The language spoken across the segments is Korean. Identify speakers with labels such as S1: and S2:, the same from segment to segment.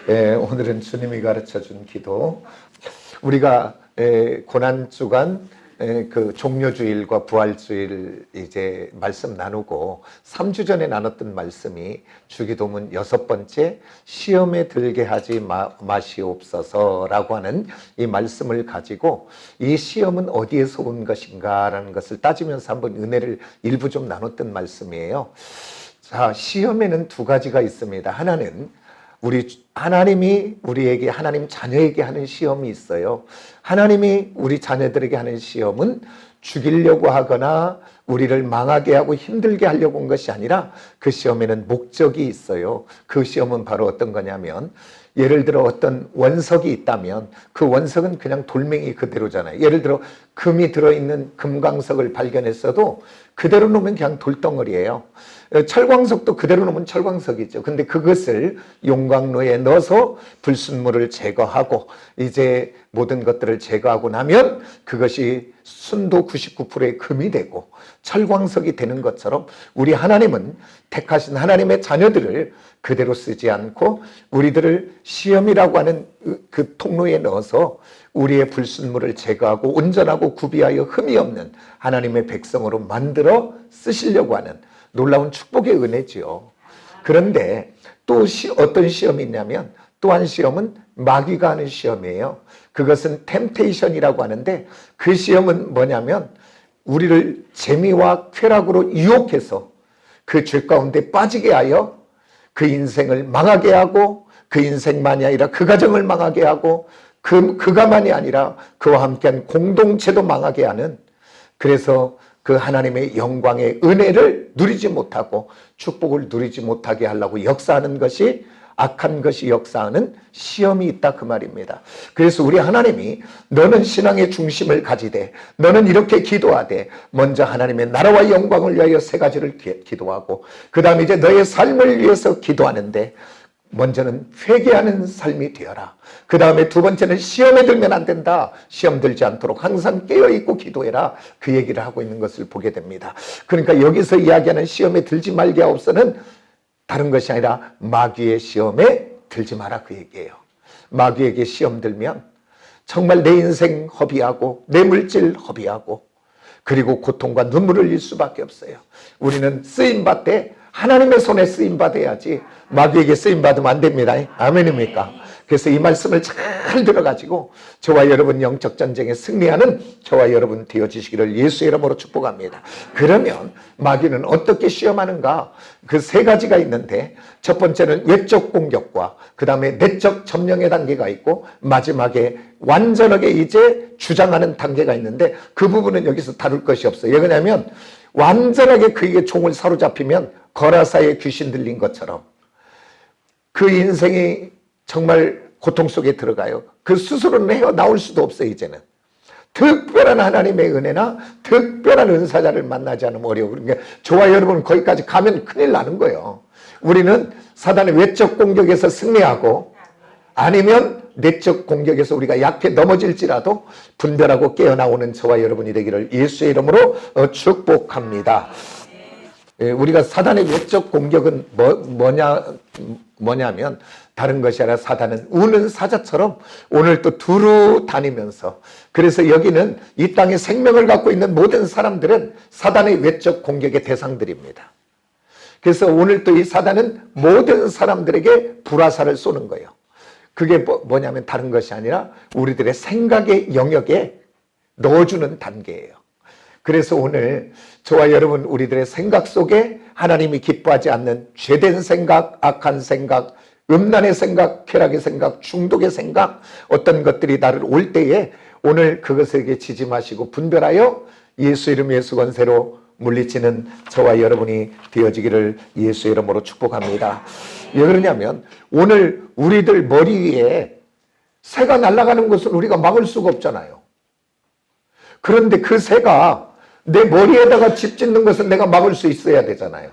S1: 오늘은 주님이 가르쳐준 기도. 우리가 고난주간 그 종료주일과 부활주일 이제 말씀 나누고 3주 전에 나눴던 말씀이 주기도문 6번째 시험에 들게 하지 마시옵소서라고 하는 이 말씀을 가지고 이 시험은 어디에서 온 것인가 라는 것을 따지면서 한번 은혜를 일부 좀 나눴던 말씀이에요. 자, 시험에는 두 가지가 있습니다. 하나는 하나님이 우리에게, 하나님 자녀에게 하는 시험이 있어요. 하나님이 우리 자녀들에게 하는 시험은 죽이려고 하거나 우리를 망하게 하고 힘들게 하려고 한 것이 아니라 그 시험에는 목적이 있어요. 그 시험은 바로 어떤 거냐면, 예를 들어 어떤 원석이 있다면 그 원석은 그냥 돌멩이 그대로잖아요. 예를 들어 금이 들어있는 금광석을 발견했어도 그대로 놓으면 그냥 돌덩어리예요. 철광석도 그대로 놓으면 철광석이죠. 근데 그것을 용광로에 넣어서 불순물을 제거하고 이제 모든 것들을 제거하고 나면 그것이 순도 99%의 금이 되고 철광석이 되는 것처럼 우리 하나님은 택하신 하나님의 자녀들을 그대로 쓰지 않고 우리들을 시험이라고 하는 그 통로에 넣어서 우리의 불순물을 제거하고 온전하고 구비하여 흠이 없는 하나님의 백성으로 만들어 쓰시려고 하는 놀라운 축복의 은혜지요. 그런데 또 어떤 시험이 있냐면, 또 한 시험은 마귀가 하는 시험이에요. 그것은 템테이션이라고 하는데, 그 시험은 뭐냐면 우리를 재미와 쾌락으로 유혹해서 그 죄 가운데 빠지게 하여 그 인생을 망하게 하고, 그 인생만이 아니라 그 가정을 망하게 하고, 그가만이 아니라 그와 함께한 공동체도 망하게 하는, 그래서 그 하나님의 영광의 은혜를 누리지 못하고 축복을 누리지 못하게 하려고 역사하는 것이, 악한 것이 역사하는 시험이 있다 그 말입니다. 그래서 우리 하나님이 너는 신앙의 중심을 가지되 너는 이렇게 기도하되 먼저 하나님의 나라와 영광을 위하여 세 가지를 기도하고 그 다음에 이제 너의 삶을 위해서 기도하는데 먼저는 회개하는 삶이 되어라. 그 다음에 두 번째는 시험에 들면 안 된다. 시험 들지 않도록 항상 깨어있고 기도해라. 그 얘기를 하고 있는 것을 보게 됩니다. 그러니까 여기서 이야기하는 시험에 들지 말게 하옵소서는 다른 것이 아니라 마귀의 시험에 들지 마라 그 얘기예요. 마귀에게 시험 들면 정말 내 인생 허비하고 내 물질 허비하고 그리고 고통과 눈물을 흘릴 수밖에 없어요. 우리는 쓰임받되 하나님의 손에 쓰임받아야지 마귀에게 쓰임받으면 안 됩니다. 아멘입니까? 그래서 이 말씀을 잘 들어가지고 저와 여러분 영적 전쟁에 승리하는 저와 여러분 되어주시기를 예수의 이름으로 축복합니다. 그러면 마귀는 어떻게 시험하는가? 그 세 가지가 있는데, 첫 번째는 외적 공격과 그 다음에 내적 점령의 단계가 있고 마지막에 완전하게 이제 주장하는 단계가 있는데, 그 부분은 여기서 다룰 것이 없어요. 왜냐하면 완전하게 그에게 종을 사로잡히면 거라사의 귀신 들린 것처럼 그 인생이 정말 고통 속에 들어가요. 그 스스로는 헤어나올 수도 없어요. 이제는 특별한 하나님의 은혜나 특별한 은사자를 만나지 않으면 어려워. 그러니까 저와 여러분은 거기까지 가면 큰일 나는 거예요. 우리는 사단의 외적 공격에서 승리하고 아니면 내적 공격에서 우리가 약해 넘어질지라도 분별하고 깨어나오는 저와 여러분이 되기를 예수의 이름으로 축복합니다. 우리가 사단의 외적 공격은 뭐냐면 다른 것이 아니라 사단은 우는 사자처럼 오늘 또 두루 다니면서, 그래서 여기는 이 땅에 생명을 갖고 있는 모든 사람들은 사단의 외적 공격의 대상들입니다. 그래서 오늘 또 이 사단은 모든 사람들에게 불화살을 쏘는 거예요. 그게 뭐냐면 다른 것이 아니라 우리들의 생각의 영역에 넣어주는 단계예요. 그래서 오늘 저와 여러분 우리들의 생각 속에 하나님이 기뻐하지 않는 죄된 생각, 악한 생각, 음란의 생각, 쾌락의 생각, 중독의 생각, 어떤 것들이 나를 올 때에 오늘 그것에게 지지 마시고 분별하여 예수 이름 예수 권세로 물리치는 저와 여러분이 되어지기를 예수의 이름으로 축복합니다. 왜 그러냐면 오늘 우리들 머리 위에 새가 날아가는 것을 우리가 막을 수가 없잖아요. 그런데 그 새가 내 머리에다가 집 짓는 것은 내가 막을 수 있어야 되잖아요.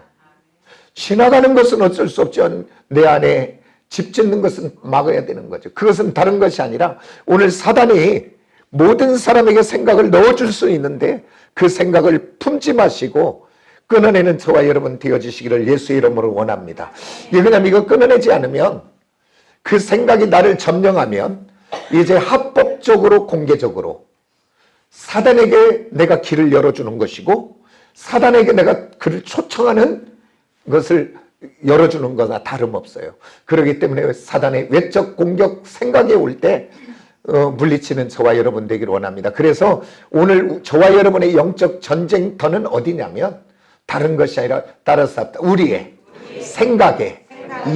S1: 지나가는 것은 어쩔 수 없죠. 내 안에 집 짓는 것은 막아야 되는 거죠. 그것은 다른 것이 아니라 오늘 사단이 모든 사람에게 생각을 넣어줄 수 있는데 그 생각을 품지 마시고 끊어내는 저와 여러분 되어주시기를 예수의 이름으로 원합니다. 왜냐하면 이거 끊어내지 않으면 그 생각이 나를 점령하면 이제 합법적으로 공개적으로 사단에게 내가 길을 열어주는 것이고 사단에게 내가 그를 초청하는 것을 열어주는 거나 다름없어요. 그렇기 때문에 사단의 외적 공격 생각이 올 때 물리치는 저와 여러분 되기를 원합니다. 그래서 오늘 저와 여러분의 영적 전쟁터는 어디냐면 다른 것이 아니라 따라서 우리의 생각의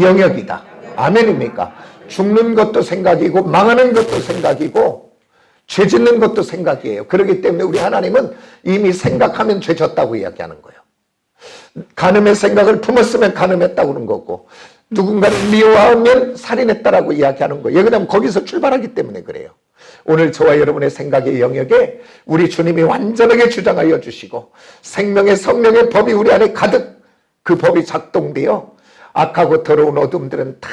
S1: 영역이다. 아멘입니까? 죽는 것도 생각이고 망하는 것도 생각이고 죄 짓는 것도 생각이에요. 그렇기 때문에 우리 하나님은 이미 생각하면 죄 졌다고 이야기하는 거예요. 간음의 생각을 품었으면 간음했다고 그런 거고 누군가를 미워하면 살인했다라고 이야기하는 거예요. 왜냐하면 거기서 출발하기 때문에 그래요. 오늘 저와 여러분의 생각의 영역에 우리 주님이 완전하게 주장하여 주시고 생명의 성령의 법이 우리 안에 가득 그 법이 작동되어 악하고 더러운 어둠들은 다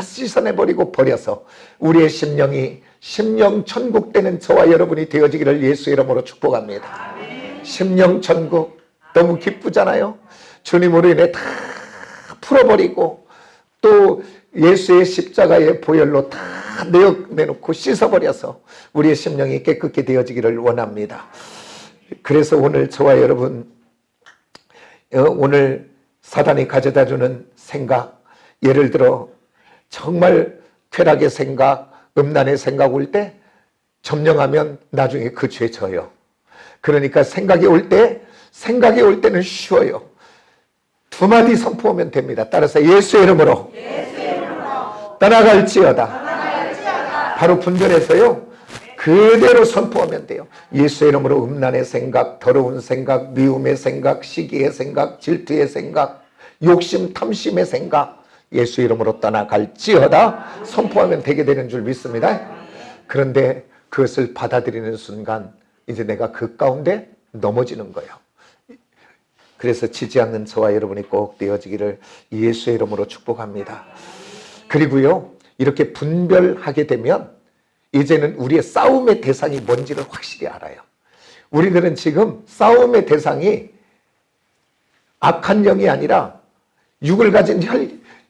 S1: 씻어내버리고 버려서 우리의 심령이 심령 천국 되는 저와 여러분이 되어지기를 예수의 이름으로 축복합니다. 심령 천국 너무 기쁘잖아요. 주님으로 인해 다 풀어버리고 또 예수의 십자가의 보혈로 다 내놓고 씻어버려서 우리의 심령이 깨끗게 되어지기를 원합니다. 그래서 오늘 저와 여러분 오늘 사단이 가져다주는 생각, 예를 들어 정말 쾌락의 생각, 음란의 생각 올 때 점령하면 나중에 그 죄 져요. 그러니까 생각이 올 때는 쉬워요. 두 마디 선포하면 됩니다. 따라서 예수의 이름으로 떠나갈지어다. 바로 분별해서요. 그대로 선포하면 돼요. 예수의 이름으로 음란의 생각, 더러운 생각, 미움의 생각, 시기의 생각, 질투의 생각, 욕심, 탐심의 생각 예수의 이름으로 떠나갈지어다 선포하면 되게 되는 줄 믿습니다. 그런데 그것을 받아들이는 순간 이제 내가 그 가운데 넘어지는 거예요. 그래서 지지 않는 저와 여러분이 꼭 되어지기를 예수의 이름으로 축복합니다. 그리고요, 이렇게 분별하게 되면 이제는 우리의 싸움의 대상이 뭔지를 확실히 알아요. 우리들은 지금 싸움의 대상이 악한 영이 아니라 육을 가진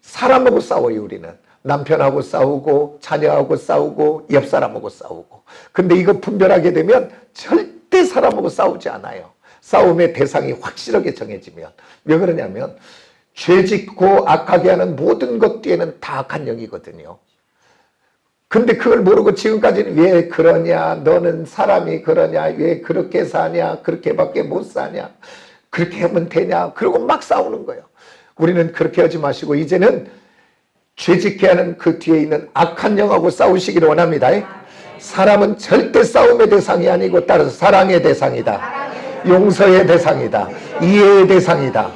S1: 사람하고 싸워요. 우리는 남편하고 싸우고 자녀하고 싸우고 옆 사람하고 싸우고. 근데 이거 분별하게 되면 절대 사람하고 싸우지 않아요. 싸움의 대상이 확실하게 정해지면. 왜 그러냐면 죄 짓고 악하게 하는 모든 것 뒤에는 다 악한 영이거든요. 근데 그걸 모르고 지금까지는 왜 그러냐, 너는 사람이 그러냐, 왜 그렇게 사냐, 그렇게밖에 못 사냐, 그렇게 하면 되냐, 그러고 막 싸우는 거예요. 우리는 그렇게 하지 마시고 이제는 죄짓게 하는 그 뒤에 있는 악한 영하고 싸우시기를 원합니다. 사람은 절대 싸움의 대상이 아니고 따라서 사랑의 대상이다. 용서의 대상이다. 이해의 대상이다.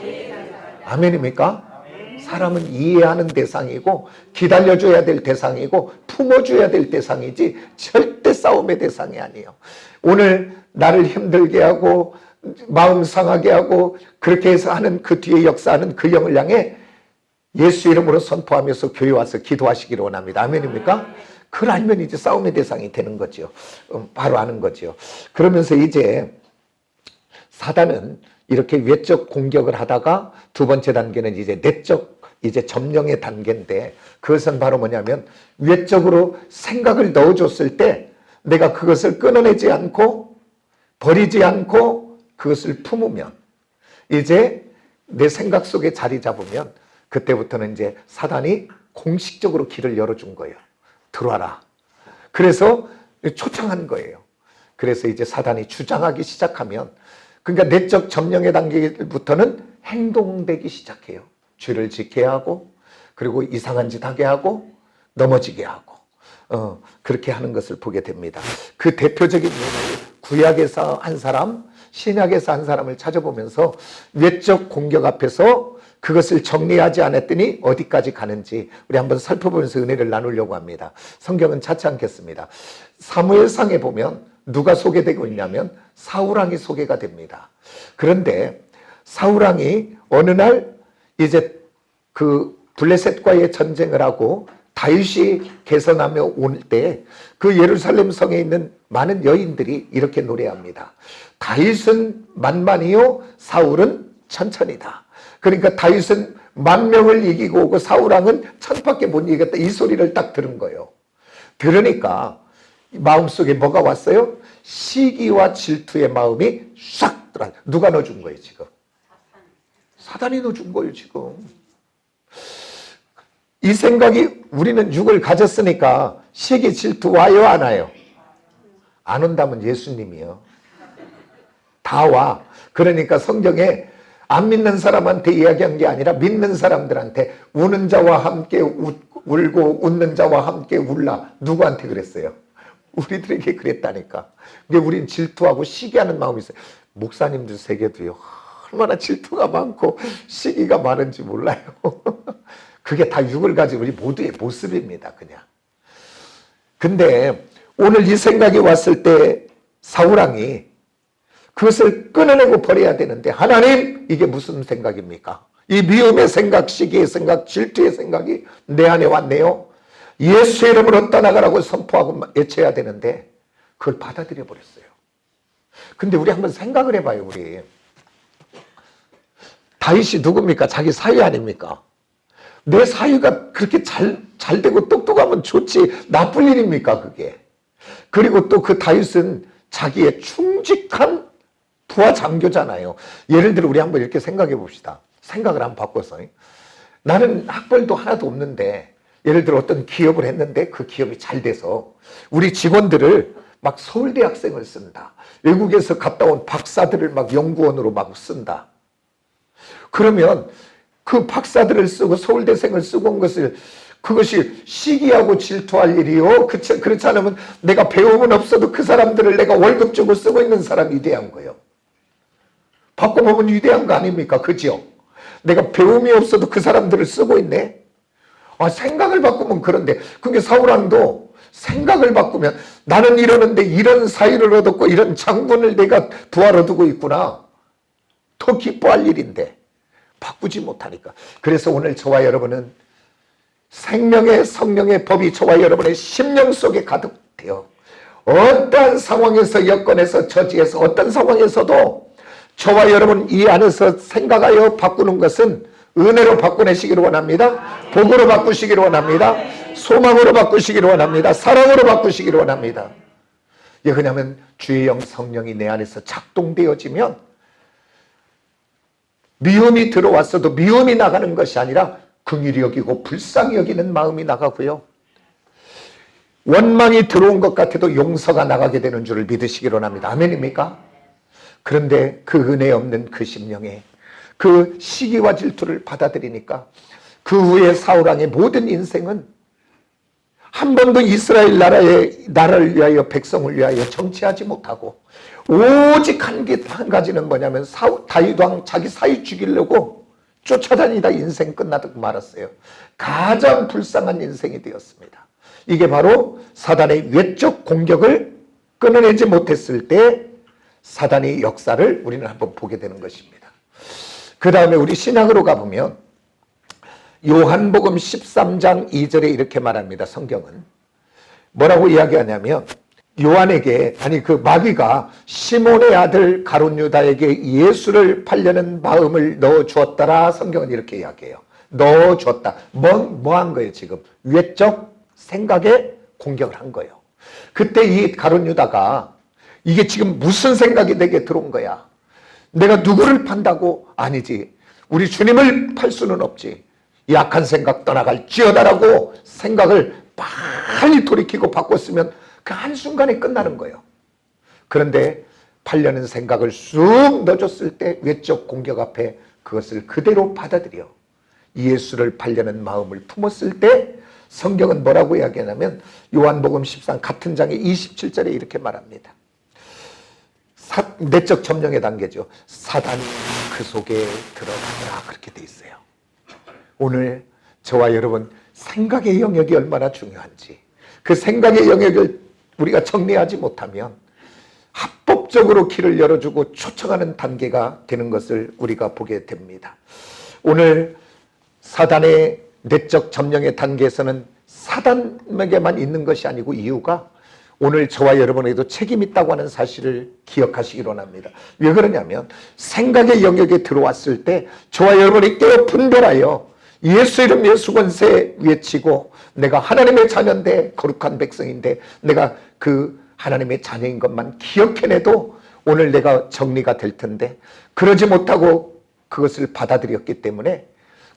S1: 아멘입니까? 사람은 이해하는 대상이고 기다려줘야 될 대상이고 품어줘야 될 대상이지 절대 싸움의 대상이 아니에요. 오늘 나를 힘들게 하고 마음 상하게 하고 그렇게 해서 하는 그 뒤에 역사하는 그 영을 향해 예수 이름으로 선포하면서 교회 와서 기도하시기를 원합니다. 아멘입니까? 그걸 알면 이제 싸움의 대상이 되는 거죠. 바로 아는 거죠. 그러면서 이제 사단은 이렇게 외적 공격을 하다가 두 번째 단계는 이제 내적 이제 점령의 단계인데 그것은 바로 뭐냐면 외적으로 생각을 넣어줬을 때 내가 그것을 끊어내지 않고 버리지 않고 그것을 품으면 이제 내 생각 속에 자리 잡으면 그때부터는 이제 사단이 공식적으로 길을 열어준 거예요. 들어와라. 그래서 초청한 거예요. 그래서 이제 사단이 주장하기 시작하면 그러니까 내적 점령의 단계부터는 행동되기 시작해요. 죄를 짓게 하고 그리고 이상한 짓 하게 하고 넘어지게 하고 그렇게 하는 것을 보게 됩니다. 그 대표적인 예는 구약에서 한 사람, 신약에서 한 사람을 찾아보면서 외적 공격 앞에서 그것을 정리하지 않았더니 어디까지 가는지 우리 한번 살펴보면서 은혜를 나누려고 합니다. 성경은 찾지 않겠습니다. 사무엘상에 보면 누가 소개되고 있냐면 사울왕이 소개가 됩니다. 그런데 사울왕이 어느 날 이제 그 블레셋과의 전쟁을 하고 다윗이 개선하며 올 때 그 예루살렘 성에 있는 많은 여인들이 이렇게 노래합니다. 다윗은 만만이요 사울은 천천이다. 그러니까 다윗은 10,000명을 이기고 오고 사울왕은 1,000밖에 못 이기겠다. 이 소리를 딱 들은 거예요. 들으니까 마음속에 뭐가 왔어요? 시기와 질투의 마음이 싹 들어. 누가 넣어준 거예요 지금? 사단이 넣어준 거예요 지금. 이 생각이 우리는 육을 가졌으니까 시기 질투 와요 안 와요? 안 온다면 예수님이요. 다 와. 그러니까 성경에 안 믿는 사람한테 이야기한 게 아니라 믿는 사람들한테 우는 자와 함께 울고 웃는 자와 함께 울라. 누구한테 그랬어요? 우리들에게 그랬다니까. 근데 우린 질투하고 시기하는 마음이 있어요. 목사님들 세계도요. 얼마나 질투가 많고 시기가 많은지 몰라요. 그게 다 육을 가진 우리 모두의 모습입니다. 그냥. 근데 오늘 이 생각이 왔을 때 사울왕이 그것을 끊어내고 버려야 되는데 하나님 이게 무슨 생각입니까? 이 미움의 생각, 시기의 생각, 질투의 생각이 내 안에 왔네요. 예수 이름으로 떠나가라고 선포하고 외쳐야 되는데 그걸 받아들여 버렸어요. 근데 우리 한번 생각을 해봐요. 우리 다윗이 누굽니까? 자기 사위 아닙니까? 내 사위가 그렇게 잘 되고 똑똑하면 좋지 나쁠 일입니까 그게? 그리고 또 그 다윗은 자기의 충직한 부하 장교잖아요. 예를 들어 우리 한번 이렇게 생각해 봅시다. 생각을 한번 바꿔서 나는 학벌도 하나도 없는데 예를 들어 어떤 기업을 했는데 그 기업이 잘 돼서 우리 직원들을 막 서울대 학생을 쓴다. 외국에서 갔다 온 박사들을 막 연구원으로 막 쓴다. 그러면 그 박사들을 쓰고 서울대생을 쓰고 온 것을 그것이 시기하고 질투할 일이요. 그렇지 않으면 내가 배움은 없어도 그 사람들을 내가 월급 주고 쓰고 있는 사람이 위대한 거예요. 바꿔보면 위대한 거 아닙니까? 그죠? 내가 배움이 없어도 그 사람들을 쓰고 있네. 생각을 바꾸면 그런데 그게 사울왕도 생각을 바꾸면 나는 이러는데 이런 사위를 얻었고 이런 장군을 내가 부하로 두고 있구나. 더 기뻐할 일인데 바꾸지 못하니까. 그래서 오늘 저와 여러분은 생명의 성령의 법이 저와 여러분의 심령 속에 가득되어 어떠한 상황에서 여건에서 처지에서 어떤 상황에서도 저와 여러분 이 안에서 생각하여 바꾸는 것은 은혜로 바꾸시기를 원합니다. 복으로 바꾸시기를 원합니다. 소망으로 바꾸시기를 원합니다. 사랑으로 바꾸시기를 원합니다. 왜냐하면 주의 영 성령이 내 안에서 작동되어지면 미움이 들어왔어도 미움이 나가는 것이 아니라 긍휼히 여기고 불쌍히 여기는 마음이 나가고요. 원망이 들어온 것 같아도 용서가 나가게 되는 줄을 믿으시기를 원합니다. 아멘입니까? 그런데 그 은혜 없는 그 심령에 그 시기와 질투를 받아들이니까 그 후에 사울왕의 모든 인생은 한 번도 이스라엘 나라를 위하여 백성을 위하여 정치하지 못하고 오직 한 가지는 뭐냐면 다윗왕 자기 사위 죽이려고 쫓아다니다 인생 끝나고 말았어요. 가장 불쌍한 인생이 되었습니다. 이게 바로 사단의 외적 공격을 끊어내지 못했을 때 사단의 역사를 우리는 한번 보게 되는 것입니다. 그 다음에 우리 신약으로 가보면 요한복음 13장 2절에 이렇게 말합니다. 성경은 뭐라고 이야기하냐면 요한에게 그 마귀가 시몬의 아들 가룟 유다에게 예수를 팔려는 마음을 넣어주었더라. 성경은 이렇게 이야기해요. 넣어줬다. 뭐 한 거예요 지금? 외적 생각에 공격을 한 거예요. 그때 이 가룟 유다가 이게 지금 무슨 생각이 내게 들어온 거야? 내가 누구를 판다고? 아니지. 우리 주님을 팔 수는 없지. 약한 생각 떠나갈지어다라고 생각을 빨리 돌이키고 바꿨으면 그 한순간에 끝나는 거예요. 그런데 팔려는 생각을 쑥 넣어줬을 때 외적 공격 앞에 그것을 그대로 받아들여 예수를 팔려는 마음을 품었을 때 성경은 뭐라고 이야기하냐면 요한복음 13 같은 장의 27절에 이렇게 말합니다. 내적 점령의 단계죠. 사단이 그 속에 들어가더라. 그렇게 돼 있어요. 오늘 저와 여러분 생각의 영역이 얼마나 중요한지 그 생각의 영역을 우리가 정리하지 못하면 합법적으로 길을 열어주고 초청하는 단계가 되는 것을 우리가 보게 됩니다. 오늘 사단의 내적 점령의 단계에서는 사단에게만 있는 것이 아니고 이유가 오늘 저와 여러분에게도 책임 있다고 하는 사실을 기억하시기 원합니다. 왜 그러냐면 생각의 영역에 들어왔을 때 저와 여러분이 깨어 분별하여 예수 이름 예수 권세 외치고 내가 하나님의 자녀인데 거룩한 백성인데 내가 그 하나님의 자녀인 것만 기억해내도 오늘 내가 정리가 될 텐데 그러지 못하고 그것을 받아들였기 때문에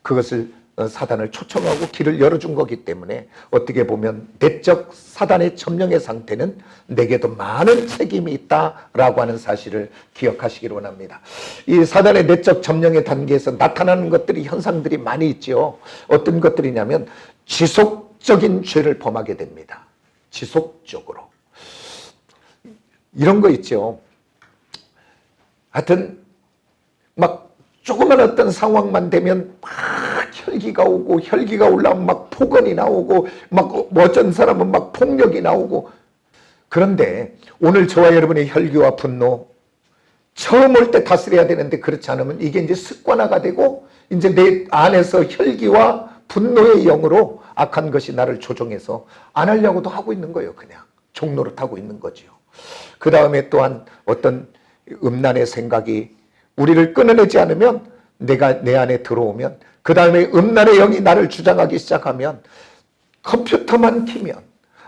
S1: 그것을 사단을 초청하고 길을 열어준 거기 때문에 어떻게 보면 내적 사단의 점령의 상태는 내게도 많은 책임이 있다라고 하는 사실을 기억하시기를 원합니다. 이 사단의 내적 점령의 단계에서 나타나는 것들이 현상들이 많이 있죠. 어떤 것들이냐면 지속적인 죄를 범하게 됩니다. 지속적으로. 이런 거 있죠. 하여튼 막 조그만 어떤 상황만 되면 막 혈기가 오고 혈기가 올라오면 막 폭언이 나오고 막 어떤 사람은 막 폭력이 나오고 그런데 오늘 저와 여러분의 혈기와 분노 처음 올 때 다스려야 되는데 그렇지 않으면 이게 이제 습관화가 되고 이제 내 안에서 혈기와 분노의 영으로 악한 것이 나를 조종해서 안 하려고도 하고 있는 거예요. 그냥 종노릇하고 있는 거죠. 그 다음에 또한 어떤 음란의 생각이 우리를 끊어내지 않으면 내가 내 안에 들어오면 그 다음에 음란의 영이 나를 주장하기 시작하면 컴퓨터만 키면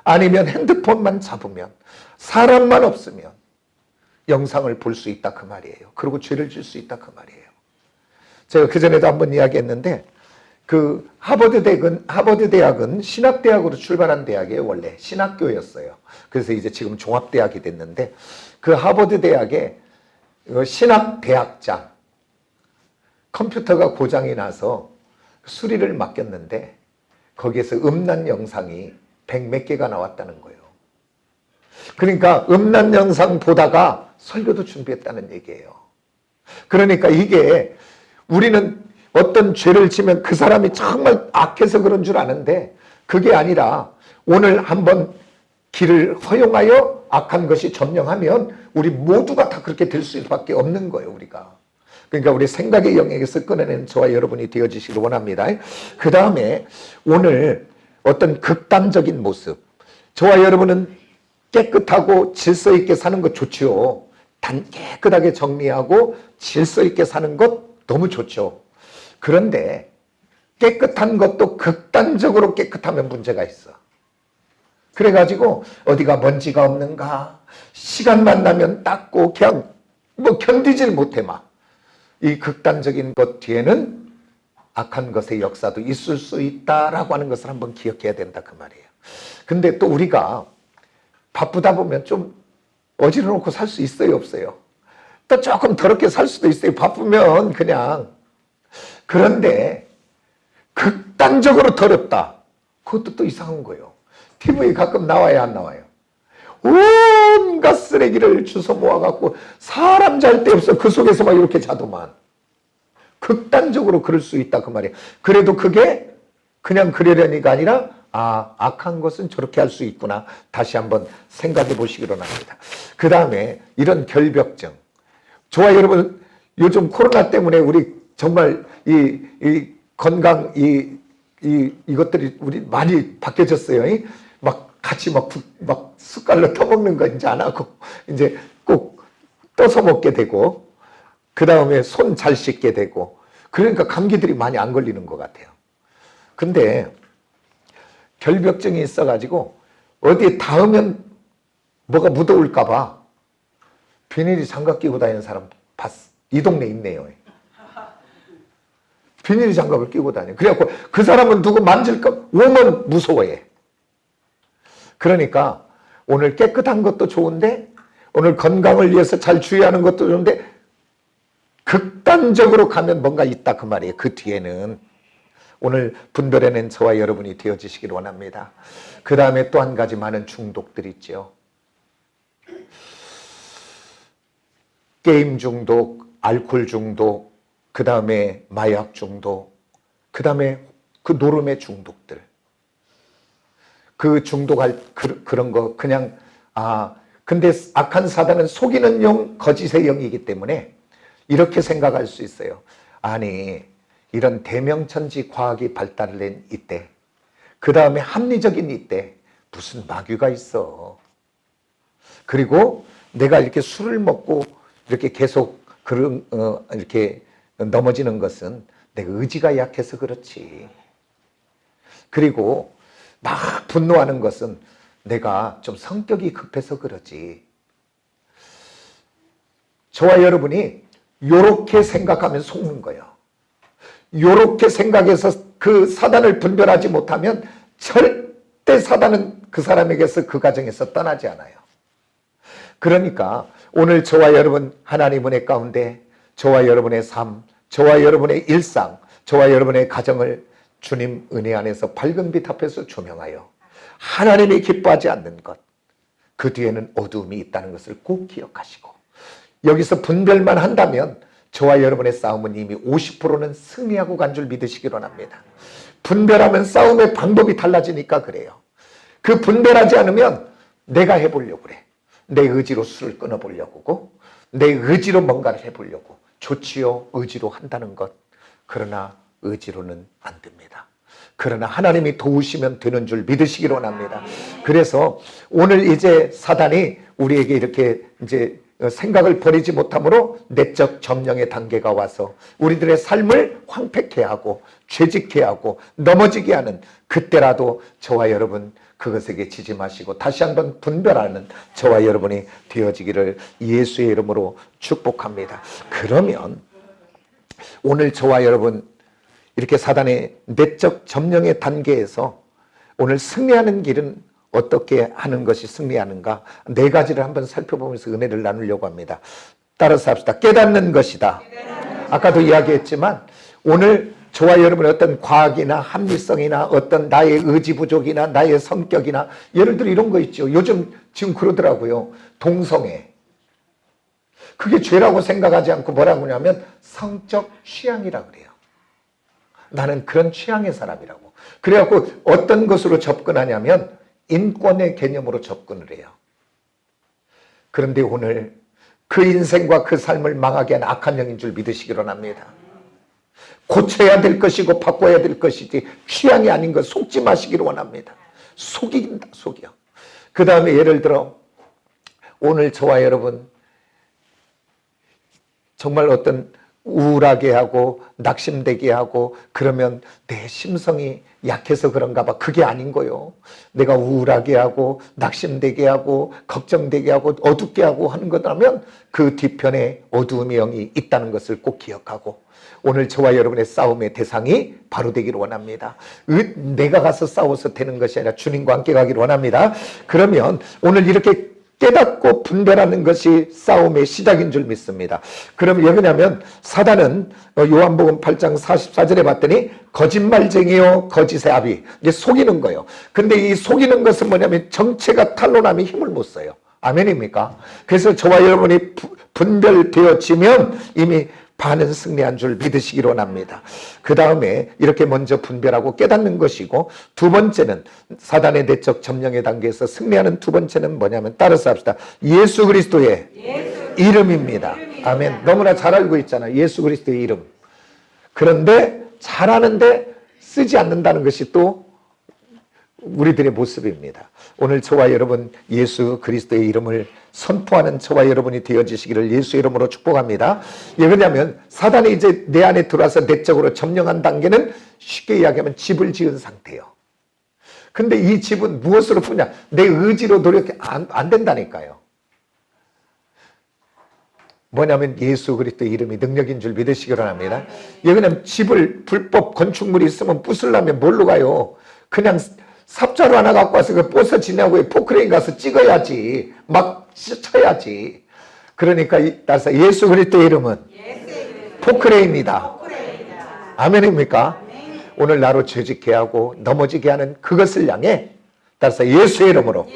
S1: 아니면 핸드폰만 잡으면 사람만 없으면 영상을 볼 수 있다 그 말이에요. 그리고 죄를 질 수 있다 그 말이에요. 제가 그전에도 한번 이야기했는데 그 하버드 대학은 신학대학으로 출발한 대학이에요. 원래 신학교였어요. 그래서 이제 지금 종합대학이 됐는데 그 하버드 대학에 신학대학장 컴퓨터가 고장이 나서 수리를 맡겼는데 거기에서 음란 영상이 100몇 개가 나왔다는 거예요. 그러니까 음란 영상 보다가 설교도 준비했다는 얘기예요. 그러니까 이게 우리는 어떤 죄를 지면 그 사람이 정말 악해서 그런 줄 아는데 그게 아니라 오늘 한번 길을 허용하여 악한 것이 점령하면 우리 모두가 다 그렇게 될 수밖에 없는 거예요. 우리가. 그러니까 우리 생각의 영역에서 끊어낸 저와 여러분이 되어지시길 원합니다. 그 다음에 오늘 어떤 극단적인 모습 저와 여러분은 깨끗하고 질서 있게 사는 것 좋죠. 깨끗하게 정리하고 질서 있게 사는 것 너무 좋죠. 그런데 깨끗한 것도 극단적으로 깨끗하면 문제가 있어. 그래가지고 어디가 먼지가 없는가 시간만 나면 닦고 그냥 뭐 견디질 못해 막. 이 극단적인 것 뒤에는 악한 것의 역사도 있을 수 있다라고 하는 것을 한번 기억해야 된다 그 말이에요. 근데 또 우리가 바쁘다 보면 좀 어지러놓고 살 수 있어요 없어요? 또 조금 더럽게 살 수도 있어요. 바쁘면 그냥. 그런데 극단적으로 더럽다. 그것도 또 이상한 거예요. TV에 가끔 나와야 안 나와요? 온갖 쓰레기를 주워 모아갖고 사람 잘 데 없어. 그 속에서 막 이렇게 자도만. 극단적으로 그럴 수 있다 그 말이에요. 그래도 그게 그냥 그러려니가 아니라 악한 것은 저렇게 할 수 있구나. 다시 한번 생각해 보시기 바랍니다. 그 다음에 이런 결벽증. 저와 여러분 요즘 코로나 때문에 우리 정말 이 건강 이것들이 우리 많이 바뀌어졌어요. 막 같이 막 숟갈로 터먹는 거 이제 안 하고 이제 꼭 떠서 먹게 되고 그 다음에 손 잘 씻게 되고 그러니까 감기들이 많이 안 걸리는 것 같아요. 근데 결벽증이 있어가지고 어디에 닿으면 뭐가 묻어올까 봐 비닐이 장갑 끼고 다니는 사람 봤어. 이 동네에 있네요. 비닐 장갑을 끼고 다녀. 그래갖고 그 사람은 누구 만질까 오면 무서워해. 그러니까 오늘 깨끗한 것도 좋은데 오늘 건강을 위해서 잘 주의하는 것도 좋은데 극단적으로 가면 뭔가 있다 그 말이에요. 그 뒤에는 오늘 분별해낸 저와 여러분이 되어지시길 원합니다. 그 다음에 또 한 가지 많은 중독들이 있죠. 게임 중독, 알코올 중독, 그 다음에 마약 중독, 그 다음에 그 노름의 중독들. 그 중독할 그런 거 그냥 근데 악한 사단은 속이는 영, 거짓의 영이기 때문에 이렇게 생각할 수 있어요. 아니 이런 대명천지 과학이 발달된 이때 그 다음에 합리적인 이때 무슨 마귀가 있어. 그리고 내가 이렇게 술을 먹고 이렇게 계속 이렇게 넘어지는 것은 내가 의지가 약해서 그렇지. 그리고 막 분노하는 것은 내가 좀 성격이 급해서 그러지. 저와 여러분이 요렇게 생각하면 속는 거예요. 요렇게 생각해서 그 사단을 분별하지 못하면 절대 사단은 그 사람에게서 그 가정에서 떠나지 않아요. 그러니까 오늘 저와 여러분 하나님 은혜 가운데 저와 여러분의 삶, 저와 여러분의 일상, 저와 여러분의 가정을 주님 은혜 안에서 밝은 빛 앞에서 조명하여 하나님이 기뻐하지 않는 것, 그 뒤에는 어두움이 있다는 것을 꼭 기억하시고 여기서 분별만 한다면 저와 여러분의 싸움은 이미 50%는 승리하고 간 줄 믿으시기 원합니다. 분별하면 싸움의 방법이 달라지니까 그래요. 그 분별하지 않으면 내가 해보려고 그래. 내 의지로 술을 끊어보려고, 내 의지로 뭔가를 해보려고. 좋지요, 의지로 한다는 것. 그러나 의지로는 안 됩니다. 그러나 하나님이 도우시면 되는 줄 믿으시기 원합니다. 그래서 오늘 이제 사단이 우리에게 이렇게 이제 생각을 버리지 못함으로 내적 점령의 단계가 와서 우리들의 삶을 황폐케 하고 죄짓게 하고 넘어지게 하는 그때라도 저와 여러분 그것에게 지지 마시고 다시 한번 분별하는 저와 여러분이 되어지기를 예수의 이름으로 축복합니다. 그러면 오늘 저와 여러분 이렇게 사단의 내적 점령의 단계에서 오늘 승리하는 길은 어떻게 하는 것이 승리하는가? 4가지를 한번 살펴보면서 은혜를 나누려고 합니다. 따라서 합시다. 깨닫는 것이다. 아까도 이야기했지만 오늘 저와 여러분의 어떤 과학이나 합리성이나 어떤 나의 의지 부족이나 나의 성격이나 예를 들어 이런 거 있죠. 요즘 지금 그러더라고요. 동성애. 그게 죄라고 생각하지 않고 뭐라고 하냐면 성적 취향이라고 그래요. 나는 그런 취향의 사람이라고. 그래갖고 어떤 것으로 접근하냐면 인권의 개념으로 접근을 해요. 그런데 오늘 그 인생과 그 삶을 망하게 한 악한 영인 줄 믿으시기 원합니다. 고쳐야 될 것이고 바꿔야 될 것이지 취향이 아닌 것 속지 마시기를 원합니다. 속인다, 속여. 그 다음에 예를 들어 오늘 저와 여러분 정말 어떤 우울하게 하고 낙심되게 하고 그러면 내 심성이 약해서 그런가 봐. 그게 아닌 거요. 내가 우울하게 하고 낙심되게 하고 걱정되게 하고 어둡게 하고 하는 거라면 그 뒤편에 어두움의 영이 있다는 것을 꼭 기억하고 오늘 저와 여러분의 싸움의 대상이 바로 되기를 원합니다. 내가 가서 싸워서 되는 것이 아니라 주님과 함께 가기를 원합니다. 그러면 오늘 이렇게 깨닫고 분별하는 것이 싸움의 시작인 줄 믿습니다. 그럼 왜 그러냐면 사단은 요한복음 8장 44절에 봤더니 거짓말쟁이요 거짓의 아비, 이제 속이는 거예요. 근데 이 속이는 것은 뭐냐면 정체가 탄로나면 힘을 못 써요. 아멘입니까? 그래서 저와 여러분이 분별되어지면 이미 반은 승리한 줄 믿으시기로 원합니다. 그 다음에 이렇게 먼저 분별하고 깨닫는 것이고 두 번째는 사단의 내적 점령의 단계에서 승리하는 두 번째는 뭐냐면 따라서 합시다. 예수 그리스도의 이름입니다. 아멘. 너무나 잘 알고 있잖아요. 예수 그리스도의 이름. 그런데 잘하는데 쓰지 않는다는 것이 또 우리들의 모습입니다. 오늘 저와 여러분 예수 그리스도의 이름을 선포하는 저와 여러분이 되어지시기를 예수의 이름으로 축복합니다. 예, 왜냐하면 사단이 이제 내 안에 들어와서 내적으로 점령한 단계는 쉽게 이야기하면 집을 지은 상태예요. 근데 이 집은 무엇으로 푸냐? 내 의지로 노력해 안 된다니까요. 뭐냐면 예수 그리스도의 이름이 능력인 줄 믿으시기 바랍니다. 예, 왜냐하면 집을 불법 건축물이 있으면 부수려면 뭘로 가요? 그냥 삽자루 하나 갖고 와서 그 부서지냐고 포크레인 가서 찍어야지. 막 쳐야지. 그러니까 따라서 예수 그리스도의 이름은 포크레인이다. 아멘입니까? 오늘 나로 죄짓게 하고 넘어지게 하는 그것을 향해 따라서 예수의 이름으로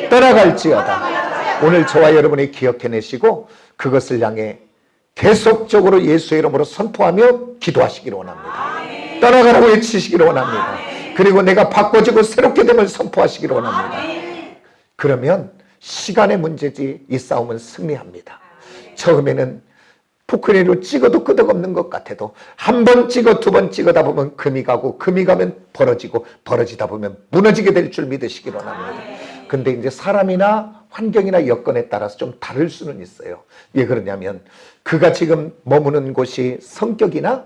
S1: 떠나갈지어다. 오늘 저와 여러분이 기억해내시고 그것을 향해 계속적으로 예수의 이름으로 선포하며 기도하시기를 원합니다. 떠나가라고 외치시기를 원합니다. 그리고 내가 바꿔지고 새롭게 됨을 선포하시기를 원합니다. 그러면 시간의 문제지 이 싸움은 승리합니다. 처음에는 포크레인으로 찍어도 끄덕없는 것 같아도 한 번 찍어 두 번 찍어다 보면 금이 가고 금이 가면 벌어지고 벌어지다 보면 무너지게 될 줄 믿으시기를 원합니다. 근데 이제 사람이나 환경이나 여건에 따라서 좀 다를 수는 있어요. 왜 그러냐면 그가 지금 머무는 곳이 성격이나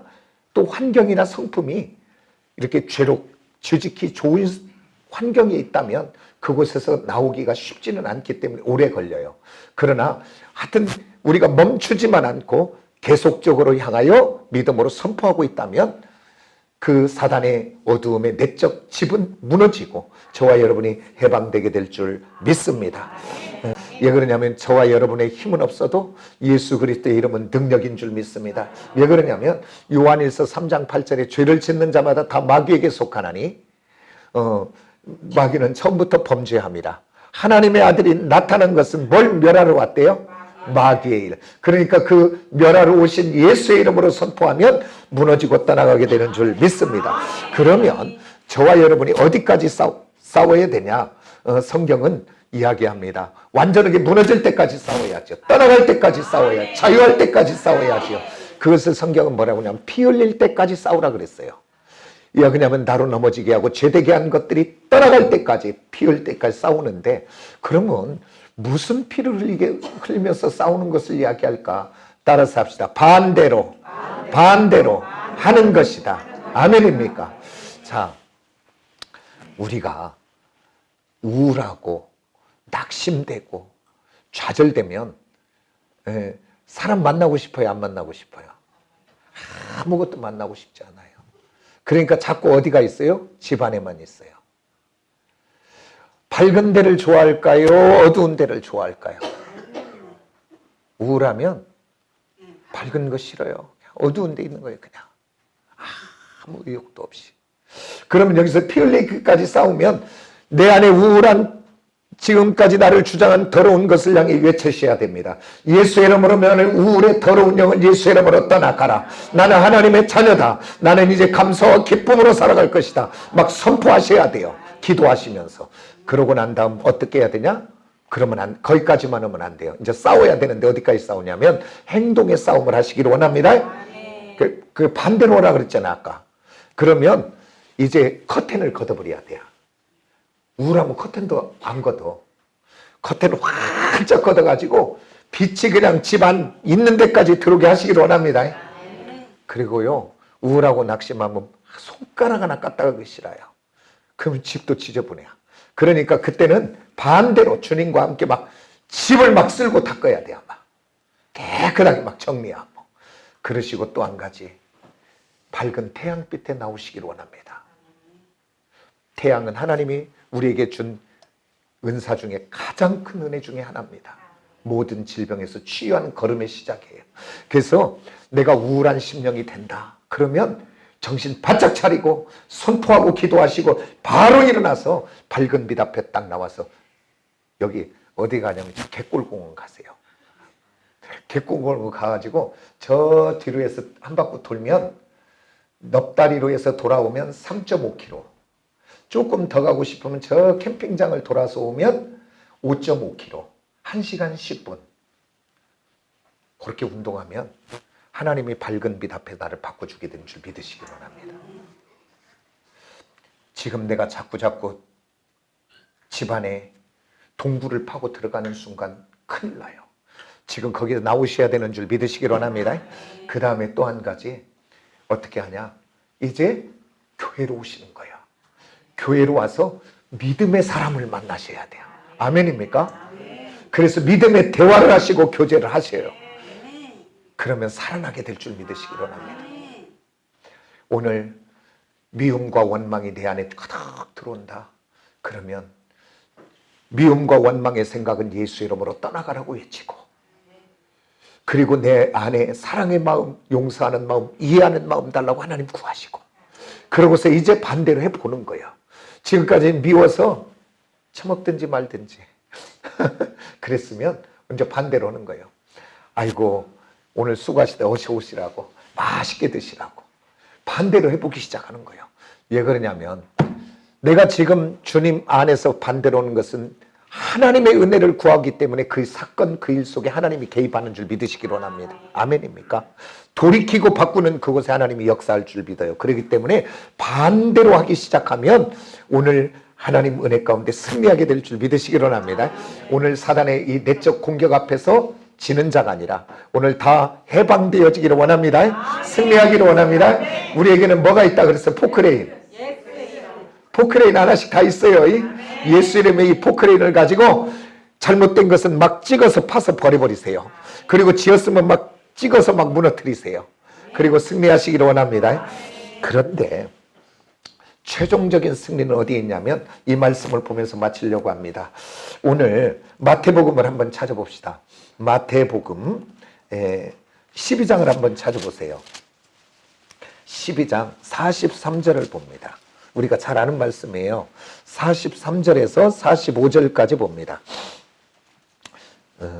S1: 또 환경이나 성품이 이렇게 죄로 지극히 좋은 환경에 있다면 그곳에서 나오기가 쉽지는 않기 때문에 오래 걸려요. 그러나 하여튼 우리가 멈추지만 않고 계속적으로 향하여 믿음으로 선포하고 있다면 그 사단의 어두움의 내적 집은 무너지고 저와 여러분이 해방되게 될 줄 믿습니다. 왜 그러냐면 저와 여러분의 힘은 없어도 예수 그리스도의 이름은 능력인 줄 믿습니다. 왜 그러냐면 요한일서 3장 8절에 죄를 짓는 자마다 다 마귀에게 속하나니 마귀는 처음부터 범죄합니다. 하나님의 아들이 나타난 것은 뭘 멸하러 왔대요? 마귀의 일. 그러니까 그 멸하러 오신 예수의 이름으로 선포하면 무너지고 떠나가게 되는 줄 믿습니다. 그러면 저와 여러분이 어디까지 싸워야 되냐? 성경은 이야기합니다. 완전하게 무너질 때까지 싸워야죠. 떠나갈 때까지 싸워야죠. 자유할 때까지 싸워야죠. 그것을 성경은 뭐라고 하냐면 피 흘릴 때까지 싸우라 그랬어요. 그냐면 나로 넘어지게 하고 죄되게 한 것들이 떠나갈 때까지 피 흘릴 때까지 싸우는데 그러면 무슨 피를 흘리면서 싸우는 것을 이야기할까? 따라서 합시다. 반대로 하는 것이다. 아멘입니까? 자, 우리가 우울하고 낙심되고 좌절되면 사람 만나고 싶어요? 안 만나고 싶어요? 아무것도 만나고 싶지 않아요. 그러니까 자꾸 어디가 있어요? 집 안에만 있어요. 밝은 데를 좋아할까요? 어두운 데를 좋아할까요? 우울하면 밝은 거 싫어요. 어두운 데 있는 거예요. 그냥 아무 의욕도 없이. 그러면 여기서 피 흘리기까지 싸우면 내 안에 우울한 지금까지 나를 주장한 더러운 것을 향해 외치셔야 됩니다. 예수의 이름으로 너는 우울의 더러운 영은 예수의 이름으로 떠나가라. 나는 하나님의 자녀다. 나는 이제 감사와 기쁨으로 살아갈 것이다. 막 선포하셔야 돼요. 기도하시면서. 그러고 난 다음 어떻게 해야 되냐? 그러면 거기까지만 하면 안 돼요. 이제 싸워야 되는데 어디까지 싸우냐면 행동의 싸움을 하시기를 원합니다. 그 반대로 오라 그랬잖아 아까. 그러면 이제 커튼을 걷어버려야 돼요. 우울하면 커튼도 안 걷어. 커튼을 활짝 걷어가지고 빛이 그냥 집안 있는 데까지 들어오게 하시기를 원합니다. 그리고요 우울하고 낙심하면 손가락 하나 까딱하기 싫어요. 그러면 집도 지저분해요. 그러니까 그때는 반대로 주님과 함께 막 집을 막 쓸고 닦아야 돼요. 막 깨끗하게 막 정리하고. 그러시고 또 한 가지 밝은 태양빛에 나오시기를 원합니다. 태양은 하나님이 우리에게 준 은사 중에 가장 큰 은혜 중에 하나입니다. 모든 질병에서 치유한 걸음의 시작이에요. 그래서 내가 우울한 심령이 된다. 그러면 정신 바짝 차리고 선포하고 기도하시고 바로 일어나서 밝은 빛 앞에 딱 나와서 여기 어디 가냐면 갯골공원 가세요. 갯골공원 가가지고 저 뒤로 해서 한 바퀴 돌면 넙다리로 해서 돌아오면 3.5km. 조금 더 가고 싶으면 저 캠핑장을 돌아서 오면 5.5km. 1시간 10분. 그렇게 운동하면 하나님이 밝은 빛 앞에 나를 바꿔주게 된 줄 믿으시기 원합니다. 지금 내가 자꾸 집안에 동굴을 파고 들어가는 순간 큰일 나요. 지금 거기서 나오셔야 되는 줄 믿으시기 원합니다. 그 다음에 또 한 가지 어떻게 하냐? 이제 교회로 오시는 거예요. 교회로 와서 믿음의 사람을 만나셔야 돼요. 아멘입니까? 그래서 믿음의 대화를 하시고 교제를 하셔요. 그러면 살아나게 될 줄 믿으시기 원합니다. 오늘 미움과 원망이 내 안에 가득 들어온다. 그러면 미움과 원망의 생각은 예수 이름으로 떠나가라고 외치고, 그리고 내 안에 사랑의 마음, 용서하는 마음, 이해하는 마음 달라고 하나님 구하시고, 그러고서 이제 반대로 해보는 거예요. 지금까지 미워서 처먹든지 말든지 그랬으면 이제 반대로 하는 거예요. 아이고 오늘 수고하시다 어서 오시라고, 맛있게 드시라고 반대로 해보기 시작하는 거예요. 왜 그러냐면 내가 지금 주님 안에서 반대로 오는 것은 하나님의 은혜를 구하기 때문에 그 사건 그 일 속에 하나님이 개입하는 줄 믿으시기 원합니다. 아멘입니까? 돌이키고 바꾸는 그곳에 하나님이 역사할 줄 믿어요. 그렇기 때문에 반대로 하기 시작하면 오늘 하나님 은혜 가운데 승리하게 될 줄 믿으시기 원합니다. 오늘 사단의 이 내적 공격 앞에서 지는 자가 아니라 오늘 다 해방되어지기를 원합니다. 승리하기를 원합니다. 우리에게는 뭐가 있다 그래서 포크레인. 포크레인 하나씩 다 있어요. 예수 이름의 이 포크레인을 가지고 잘못된 것은 막 찍어서 파서 버려버리세요. 그리고 지었으면 막 찍어서 막 무너뜨리세요. 그리고 승리하시기를 원합니다. 그런데 최종적인 승리는 어디에 있냐면 이 말씀을 보면서 마치려고 합니다. 오늘 마태복음을 한번 찾아봅시다. 마태복음 12장을 한번 찾아보세요. 12장 43절을 봅니다. 우리가 잘 아는 말씀이에요. 43절에서 45절까지 봅니다.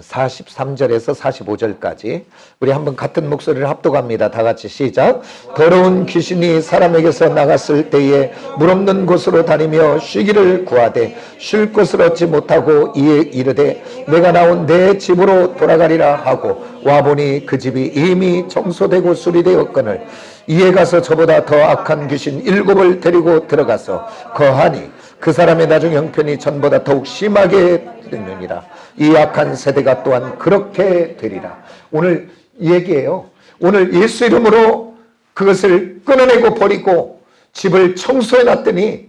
S1: 43절에서 45절까지 우리 한번 같은 목소리를 합독합니다. 다 같이 시작. 더러운 귀신이 사람에게서 나갔을 때에 물 없는 곳으로 다니며 쉬기를 구하되 쉴 곳을 얻지 못하고 이에 이르되 내가 나온 내 집으로 돌아가리라 하고 와보니 그 집이 이미 청소되고 수리되었거늘 이에 가서 저보다 더 악한 귀신 7을 데리고 들어가서 거하니 그 사람의 나중 형편이 전보다 더욱 심하게 되느니라. 이 악한 세대가 또한 그렇게 되리라. 오늘 얘기해요. 오늘 예수 이름으로 그것을 끊어내고 버리고 집을 청소해 놨더니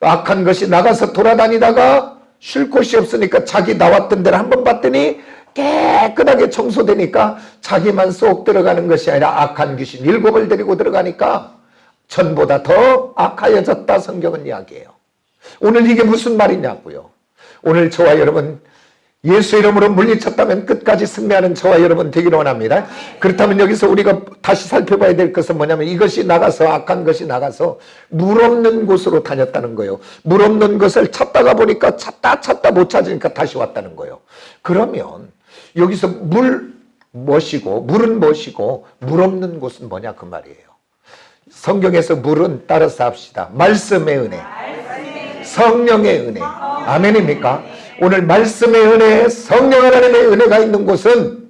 S1: 악한 것이 나가서 돌아다니다가 쉴 곳이 없으니까 자기 나왔던 데를 한번 봤더니 깨끗하게 청소되니까 자기만 쏙 들어가는 것이 아니라 악한 귀신 7을 데리고 들어가니까 전보다 더 악하여졌다 성경은 이야기해요. 오늘 이게 무슨 말이냐고요. 오늘 저와 여러분 예수 이름으로 물리쳤다면 끝까지 승리하는 저와 여러분 되기를 원합니다. 그렇다면 여기서 우리가 다시 살펴봐야 될 것은 뭐냐면 이것이 나가서 악한 것이 나가서 물 없는 곳으로 다녔다는 거예요. 물 없는 것을 찾다가 보니까 찾다 못 찾으니까 다시 왔다는 거예요. 그러면 여기서 물은 무엇이고 물 없는 곳은 뭐냐 그 말이에요. 성경에서 물은 따라서 합시다. 말씀의 은혜, 성령의 은혜. 아멘입니까? 오늘 말씀의 은혜, 성령 하나님의 은혜가 있는 곳은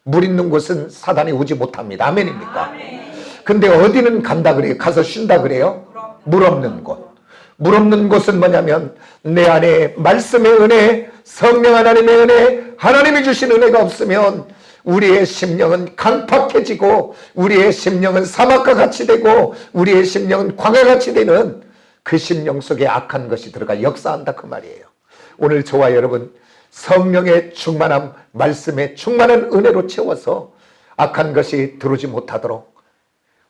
S1: 물 있는 곳은 사단이 오지 못합니다. 아멘입니까? 근데 어디는 간다 그래요? 가서 쉰다 그래요? 물 없는 곳. 물 없는 곳은 뭐냐면 내 안에 말씀의 은혜, 성령 하나님의 은혜, 하나님이 주신 은혜가 없으면 우리의 심령은 강팍해지고 우리의 심령은 사막과 같이 되고 우리의 심령은 광야같이 되는 그 심령 속에 악한 것이 들어가 역사한다 그 말이에요. 오늘 저와 여러분 성령의 충만함, 말씀의 충만한 은혜로 채워서 악한 것이 들어오지 못하도록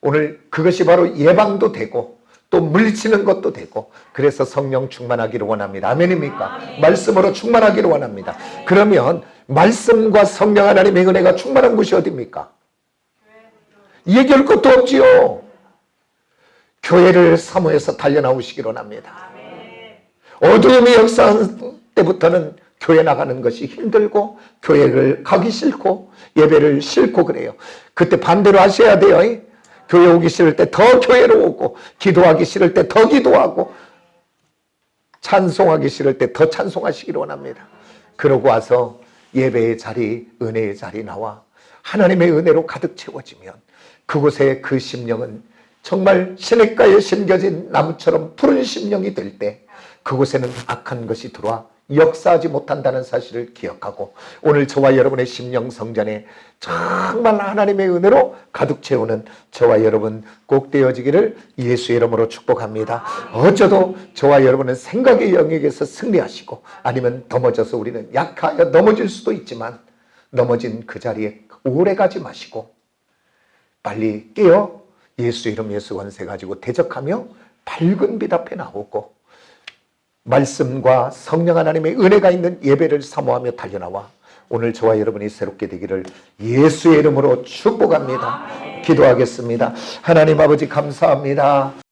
S1: 오늘 그것이 바로 예방도 되고 또 물리치는 것도 되고 그래서 성령 충만하기를 원합니다. 아멘입니까? 말씀으로 충만하기를 원합니다. 그러면 말씀과 성령 하나님의 은혜가 충만한 곳이 어디입니까? 얘기할 것도 없지요. 교회를 사모해서 달려나오시기를 원합니다. 어두움이 역사한 때부터는 교회 나가는 것이 힘들고 교회를 가기 싫고 예배를 싫고 그래요. 그때 반대로 하셔야 돼요. 교회 오기 싫을 때 더 교회로 오고 기도하기 싫을 때 더 기도하고 찬송하기 싫을 때 더 찬송하시기를 원합니다. 그러고 와서 예배의 자리, 은혜의 자리 나와 하나님의 은혜로 가득 채워지면 그곳에 그 심령은 정말 시냇가에 심겨진 나무처럼 푸른 심령이 될 때 그곳에는 악한 것이 들어와 역사하지 못한다는 사실을 기억하고 오늘 저와 여러분의 심령 성전에 정말 하나님의 은혜로 가득 채우는 저와 여러분 꼭 되어지기를 예수의 이름으로 축복합니다. 어쩌도 저와 여러분은 생각의 영역에서 승리하시고 아니면 넘어져서 우리는 약하여 넘어질 수도 있지만 넘어진 그 자리에 오래 가지 마시고 빨리 깨어 예수 이름 예수 권세 가지고 대적하며 밝은 빛 앞에 나오고 말씀과 성령 하나님의 은혜가 있는 예배를 사모하며 달려나와 오늘 저와 여러분이 새롭게 되기를 예수의 이름으로 축복합니다. 기도하겠습니다. 하나님 아버지 감사합니다.